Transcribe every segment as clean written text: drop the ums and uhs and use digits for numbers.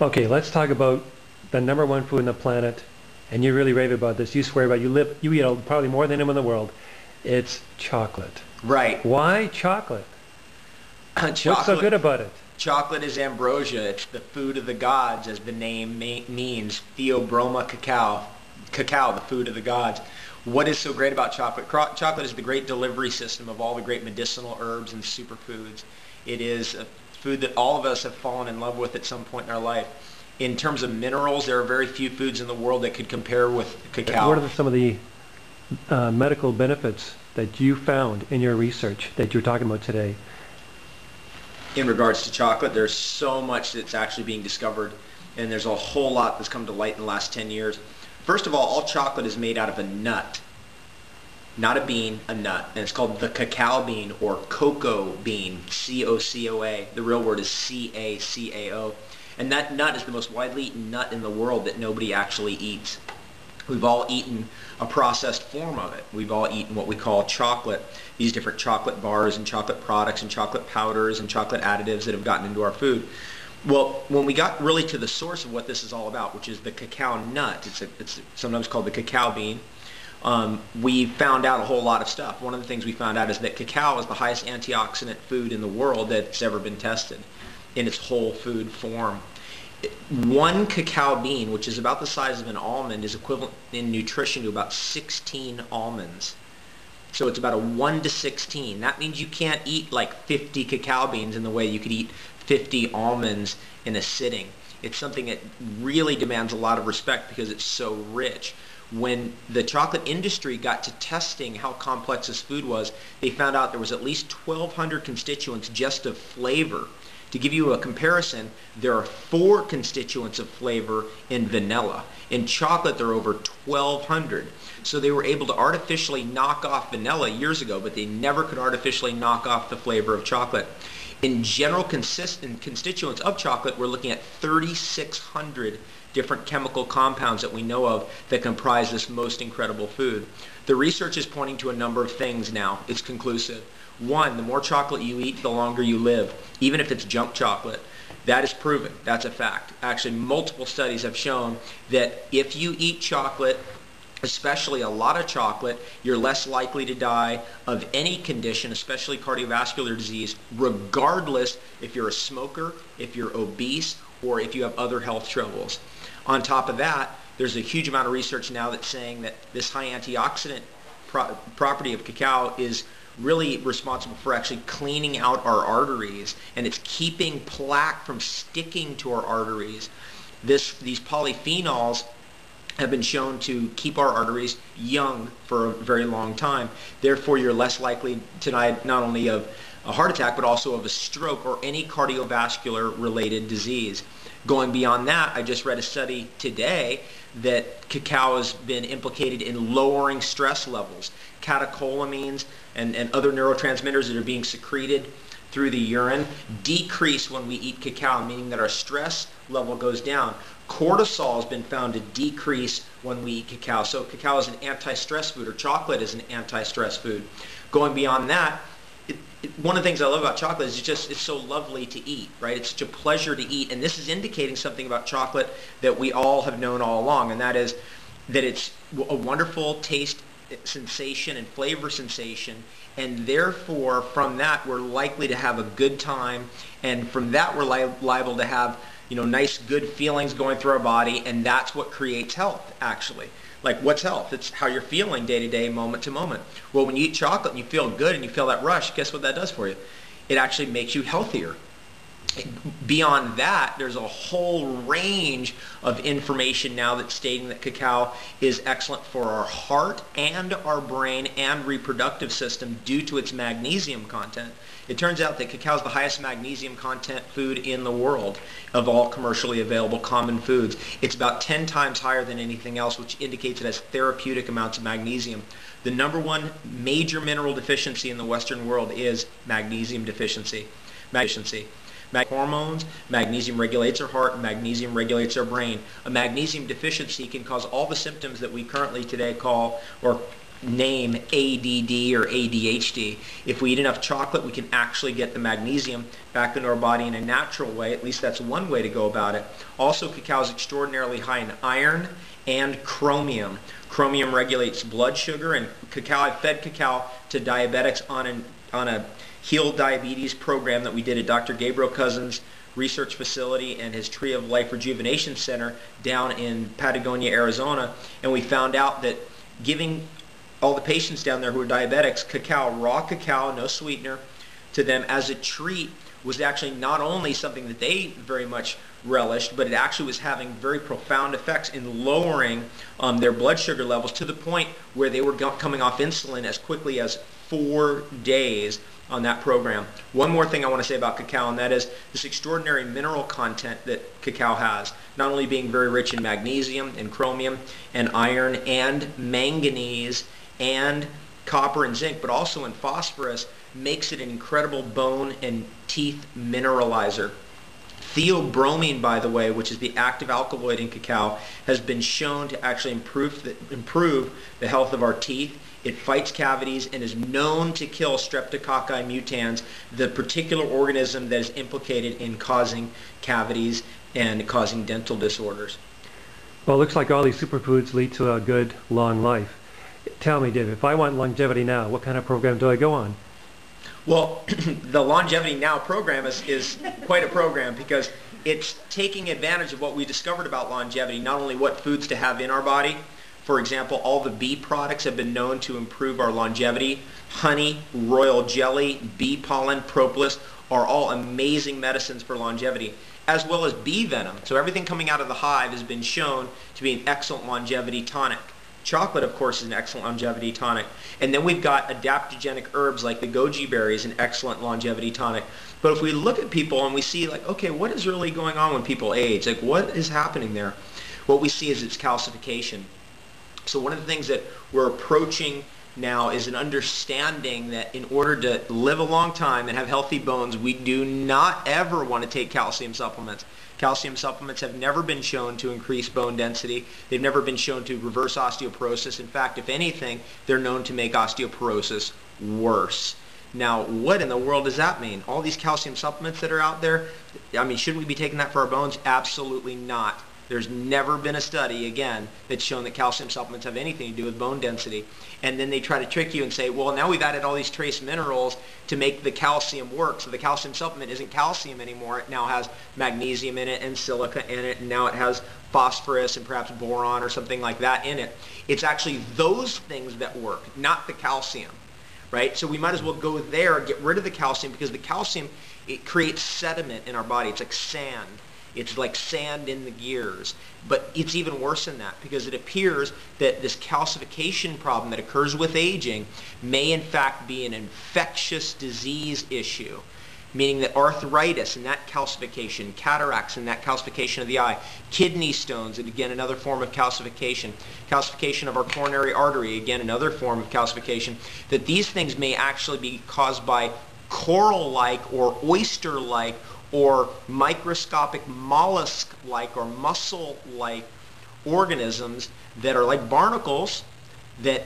Okay, let's talk about the number one food on the planet, and you really rave about this. You swear about it. You eat probably more than anyone in the world. It's chocolate. Right. Why chocolate? What's so Chocolate, good about it? chocolate is ambrosia. It's the food of the gods, as the name means. Theobroma cacao. Cacao, the food of the gods. What is so great about chocolate? Chocolate is the great delivery system of all the great medicinal herbs and superfoods. It is a food that all of us have fallen in love with at some point in our life. In terms of minerals, there are very few foods in the world that could compare with cacao. What are some of the medical benefits that you found in your research that you're talking about today? In regards to chocolate, there's so much that's actually being discovered, and there's a whole lot that's come to light in the last 10 years. First of all chocolate is made out of a nut, not a bean, a nut, and it's called the cacao bean or cocoa bean, C-O-C-O-A. The real word is C-A-C-A-O, and that nut is the most widely eaten nut in the world that nobody actually eats. We've all eaten a processed form of it. We've all eaten what we call chocolate, these different chocolate bars and chocolate products and chocolate powders and chocolate additives that have gotten into our food. Well, when we got really to the source of what this is all about, which is the cacao nut, it's sometimes called the cacao bean, we found out a whole lot of stuff. One of the things we found out is that cacao is the highest antioxidant food in the world that's ever been tested in its whole food form. One cacao bean, which is about the size of an almond, is equivalent in nutrition to about 16 almonds. So it's about a 1 to 16. That means you can't eat like 50 cacao beans in the way you could eat 50 almonds in a sitting. It's something that really demands a lot of respect because it's so rich. When the chocolate industry got to testing how complex this food was, they found out there was at least 1,200 constituents just of flavor. To give you a comparison, there are 4 constituents of flavor in vanilla. In chocolate, there are over 1,200. So they were able to artificially knock off vanilla years ago, but they never could artificially knock off the flavor of chocolate. In general constituents of chocolate, we're looking at 3,600 different chemical compounds that we know of that comprise this most incredible food. The research is pointing to a number of things now. It's conclusive. One, the more chocolate you eat, the longer you live, even if it's junk chocolate. That is proven. That's a fact. Actually, multiple studies have shown that if you eat chocolate, especially a lot of chocolate, you're less likely to die of any condition, especially cardiovascular disease, regardless if you're a smoker, if you're obese, or if you have other health troubles. On top of that, there's a huge amount of research now that's saying that this high antioxidant property of cacao is really responsible for actually cleaning out our arteries, and it's keeping plaque from sticking to our arteries. These polyphenols have been shown to keep our arteries young for a very long time. Therefore, you're less likely to die not only of a heart attack, but also of a stroke or any cardiovascular related disease. Going beyond that, I just read a study today that cacao has been implicated in lowering stress levels. Catecholamines and other neurotransmitters that are being secreted through the urine decrease when we eat cacao, meaning that our stress level goes down. Cortisol has been found to decrease when we eat cacao. So cacao is an anti-stress food, or chocolate is an anti-stress food. Going beyond that, one of the things I love about chocolate is it's so lovely to eat, right? It's such a pleasure to eat, and this is indicating something about chocolate that we all have known all along, and that is that it's a wonderful taste sensation and flavor sensation, and therefore from that we're likely to have a good time, and from that we're liable to have nice good feelings going through our body, and that's what creates health actually. Like, what's health? It's how you're feeling day to day, moment to moment. Well, when you eat chocolate and you feel good and you feel that rush, guess what that does for you? It actually makes you healthier. Beyond that, there's a whole range of information now that's stating that cacao is excellent for our heart and our brain and reproductive system due to its magnesium content. It turns out that cacao is the highest magnesium content food in the world of all commercially available common foods. It's about 10 times higher than anything else, which indicates it has therapeutic amounts of magnesium. The number one major mineral deficiency in the Western world is magnesium deficiency. Hormones, magnesium regulates our heart, magnesium regulates our brain. A magnesium deficiency can cause all the symptoms that we currently today call, or name ADD or ADHD. If we eat enough chocolate, we can actually get the magnesium back into our body in a natural way. At least that's one way to go about it. Also, cacao is extraordinarily high in iron and chromium. Chromium regulates blood sugar, and cacao, I fed cacao to diabetics on a Heal Diabetes program that we did at Dr. Gabriel Cousins' research facility and his Tree of Life Rejuvenation Center down in Patagonia, Arizona. And we found out that giving all the patients down there who are diabetics cacao, raw cacao, no sweetener, to them as a treat was actually not only something that they very much relished, but it actually was having very profound effects in lowering their blood sugar levels to the point where they were coming off insulin as quickly as 4 days on that program. One more thing I want to say about cacao, and that is this extraordinary mineral content that cacao has, not only being very rich in magnesium and chromium and iron and manganese and copper and zinc, but also in phosphorus, makes it an incredible bone and teeth mineralizer. Theobromine, by the way, which is the active alkaloid in cacao, has been shown to actually improve the health of our teeth. It fights cavities and is known to kill Streptococci mutans, the particular organism that is implicated in causing cavities and causing dental disorders. Well, it looks like all these superfoods lead to a good, long life. Tell me, David, if I want longevity now, what kind of program do I go on? Well, the Longevity Now program is quite a program because it's taking advantage of what we discovered about longevity, not only what foods to have in our body. For example, all the bee products have been known to improve our longevity. Honey, royal jelly, bee pollen, propolis are all amazing medicines for longevity, as well as bee venom. So everything coming out of the hive has been shown to be an excellent longevity tonic. Chocolate, of course, is an excellent longevity tonic. And then we've got adaptogenic herbs like the goji berries, an excellent longevity tonic. But if we look at people and we see, like, okay, what is really going on when people age? Like, what is happening there? What we see is it's calcification. So one of the things that we're approaching now is an understanding that in order to live a long time and have healthy bones, we do not ever want to take calcium supplements. Calcium supplements have never been shown to increase bone density. They've never been shown to reverse osteoporosis. In fact, if anything, they're known to make osteoporosis worse. Now, what in the world does that mean? All these calcium supplements that are out there, I mean, shouldn't we be taking that for our bones? Absolutely not. There's never been a study, again, that's shown that calcium supplements have anything to do with bone density. And then they try to trick you and say, well, now we've added all these trace minerals to make the calcium work. So the calcium supplement isn't calcium anymore. It now has magnesium in it and silica in it, and now it has phosphorus and perhaps boron or something like that in it. It's actually those things that work, not the calcium, right? So we might as well go there, get rid of the calcium, because the calcium, it creates sediment in our body. It's like sand. It's like sand in the gears. But it's even worse than that, because it appears that this calcification problem that occurs with aging may in fact be an infectious disease issue, meaning that arthritis and that calcification, cataracts and that calcification of the eye, kidney stones, and again another form of calcification, calcification of our coronary artery, again another form of calcification, that these things may actually be caused by coral-like or oyster-like or microscopic mollusk-like or mussel-like organisms that are like barnacles that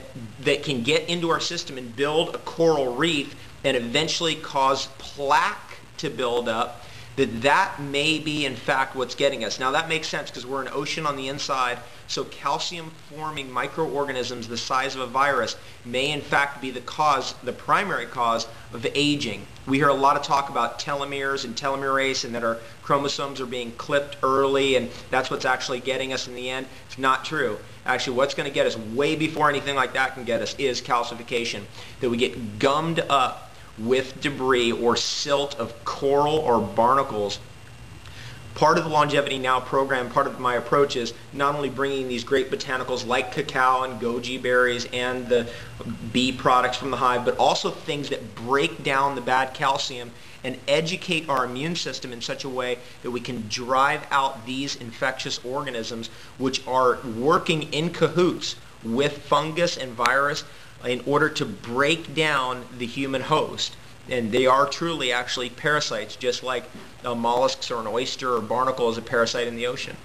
can get into our system and build a coral reef and eventually cause plaque to build up, that may be in fact what's getting us. Now that makes sense because we're an ocean on the inside, so calcium-forming microorganisms the size of a virus may in fact be the cause, the primary cause of aging. We hear a lot of talk about telomeres and telomerase and that our chromosomes are being clipped early and that's what's actually getting us in the end. It's not true. Actually, what's going to get us way before anything like that can get us is calcification, that we get gummed up with debris or silt of coral or barnacles. Part of the Longevity Now program, part of my approach is not only bringing these great botanicals like cacao and goji berries and the bee products from the hive, but also things that break down the bad calcium and educate our immune system in such a way that we can drive out these infectious organisms which are working in cahoots with fungus and virus in order to break down the human host. And they are truly actually parasites, just like mollusks or an oyster or barnacle is a parasite in the ocean.